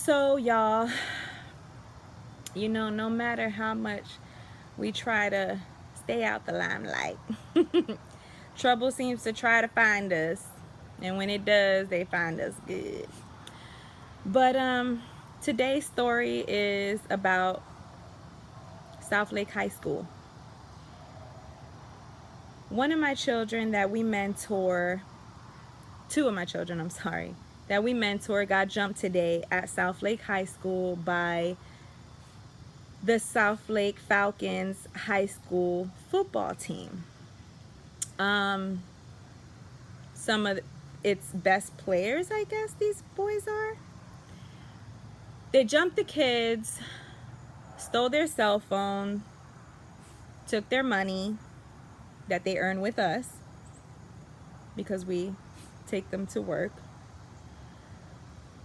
So, y'all, no matter how much we try to stay out the limelight, trouble seems to try to find us. And when it does, they find us good. But today's story is about South Lake High School. One of my children that we mentor, two of my children, I'm sorry, that we mentor got jumped today at South Lake High School by the South Lake Falcons high school football team. Some of its best players, I guess these boys are. They jumped the kids, stole their cell phone, took their money that they earn with us because we take them to work,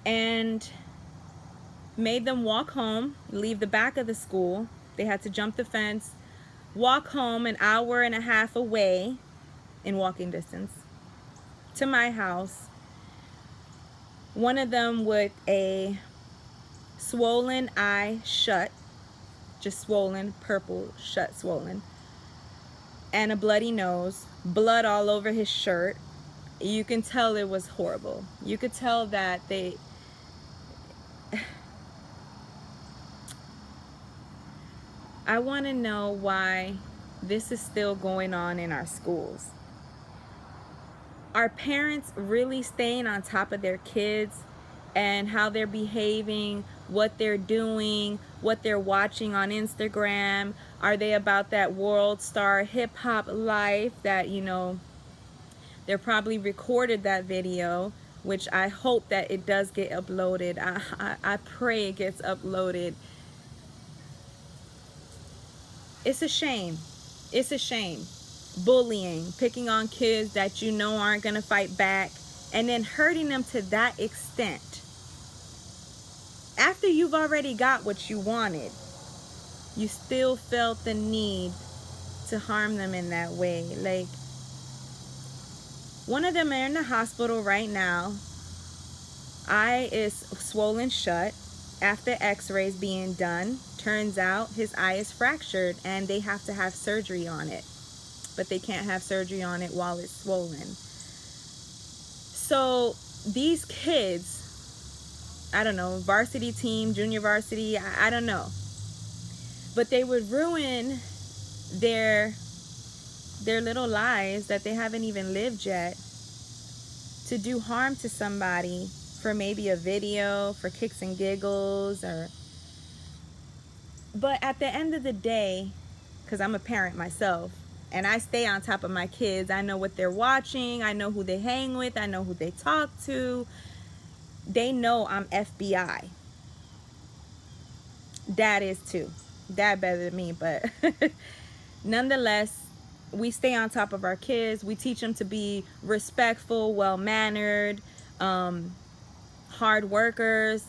and made them walk home, leave the back of the school. They had to jump the fence, walk home an hour and a half away in walking distance to my house. One of them with a swollen eye shut, just swollen, purple, shut, swollen, and a bloody nose, blood all over his shirt. You can tell it was horrible. You could tell that I want to know why this is still going on in our schools. Are parents really staying on top of their kids and how they're behaving, what they're doing, what they're watching on Instagram? Are they about that world star hip hop life that, they're probably recorded that video, which I hope that it does get uploaded. I pray it gets uploaded. It's a shame. It's a shame. Bullying, picking on kids that you know aren't going to fight back, and then hurting them to that extent. After you've already got what you wanted, you still felt the need to harm them in that way. Like, one of them are in the hospital right now. Eye is swollen shut after x-rays being done. Turns out his eye is fractured and they have to have surgery on it, but they can't have surgery on it while it's swollen. So these kids, I don't know, varsity team, junior varsity, I don't know, but they would ruin their little lives that they haven't even lived yet to do harm to somebody for maybe a video, for kicks and giggles, but at the end of the day, because I'm a parent myself and I stay on top of my kids, I know what they're watching, I know who they hang with, I know who they talk to. They know I'm FBI. Dad is too. Dad better than me, but nonetheless, we stay on top of our kids. We teach them to be respectful, well-mannered, hard workers,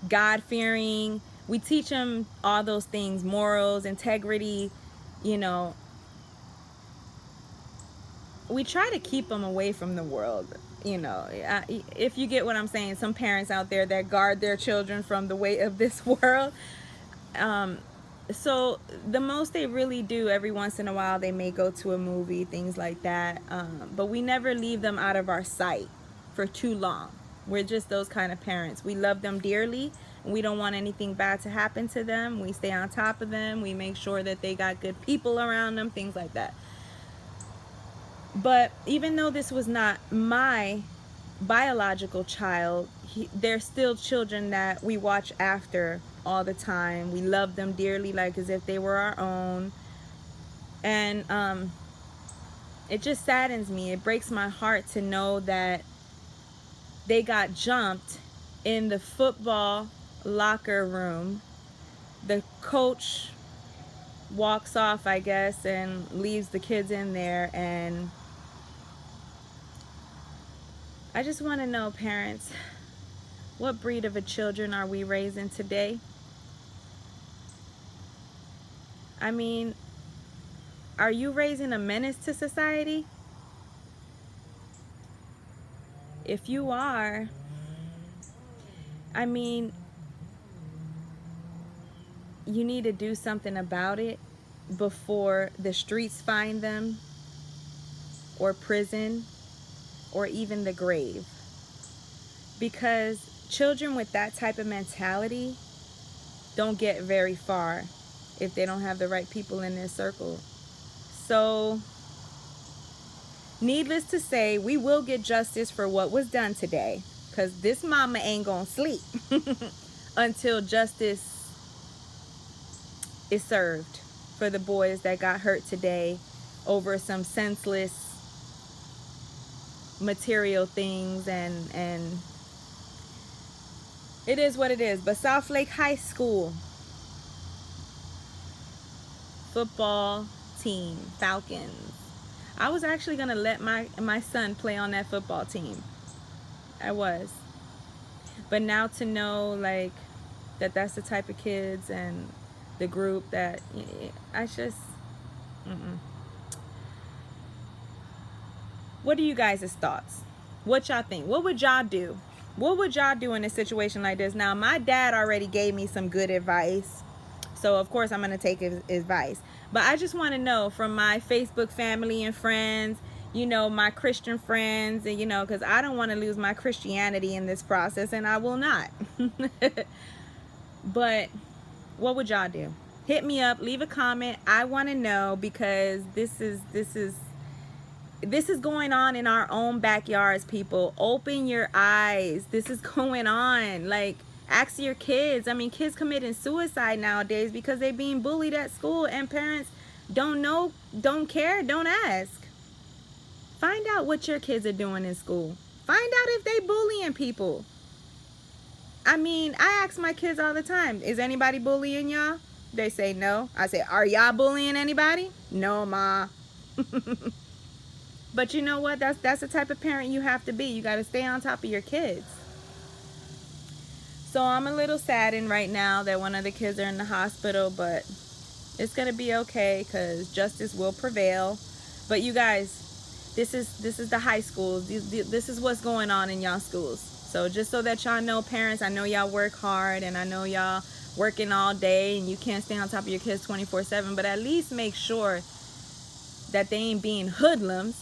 God-fearing. We teach them all those things, morals, integrity, we try to keep them away from the world. If you get what I'm saying, some parents out there that guard their children from the weight of this world. So the most they really do, every once in a while, they may go to a movie, things like that. But we never leave them out of our sight for too long. We're just those kind of parents. We love them dearly. We don't want anything bad to happen to them. We stay on top of them. We make sure that they got good people around them, things like that. But even though this was not my biological child, they're still children that we watch after all the time. We love them dearly, like as if they were our own. And it just saddens me. It breaks my heart to know that they got jumped in the football locker room. The coach walks off, I guess, and leaves the kids in there. And I just want to know, parents, what breed of a children are we raising today? I mean, are you raising a menace to society? If you are, I mean, you need to do something about it before the streets find them, or prison, or even the grave. Because children with that type of mentality don't get very far if they don't have the right people in their circle. So, needless to say, we will get justice for what was done today, because this mama ain't gonna sleep until justice is served for the boys that got hurt today over some senseless material things. And it is what it is. But Southlake High School football team, Falcons, I was actually gonna let my son play on that football team. I was. But now to know, like, that's the type of kids and the group that I just What are you guys' thoughts? What y'all think? What would y'all do? What would y'all do in a situation like this? Now, my dad already gave me some good advice, so of course I'm going to take his advice. But I just want to know from my Facebook family and friends, my Christian friends, and because I don't want to lose my Christianity in this process, and I will not. But what would y'all do? Hit me up, leave a comment. I want to know, because this is going on in our own backyards, people. Open your eyes. This is going on. Like, ask your kids. I mean, kids committing suicide nowadays because they're being bullied at school, and parents don't know, don't care, don't ask. Find out what your kids are doing in school. Find out if they bullying people. I mean, I ask my kids all the time, is anybody bullying y'all? They say no. I say, are y'all bullying anybody? No, ma. But you know what? That's the type of parent you have to be. You got to stay on top of your kids. So I'm a little saddened right now that one of the kids are in the hospital, but it's going to be okay, because justice will prevail. But you guys, this is the high schools. This is what's going on in y'all schools. So just so that y'all know, parents, I know y'all work hard, and I know y'all working all day, and you can't stay on top of your kids 24/7, but at least make sure that they ain't being hoodlums.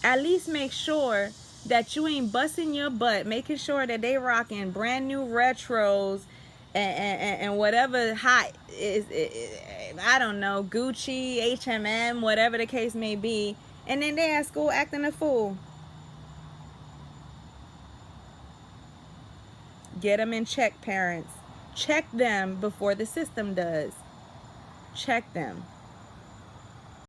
At least make sure that you ain't busting your butt, making sure that they rocking brand new retros and whatever hot is, I don't know, Gucci, H&M, whatever the case may be, and then they at school acting a fool. Get them in check, parents. Check them before the system does. Check them.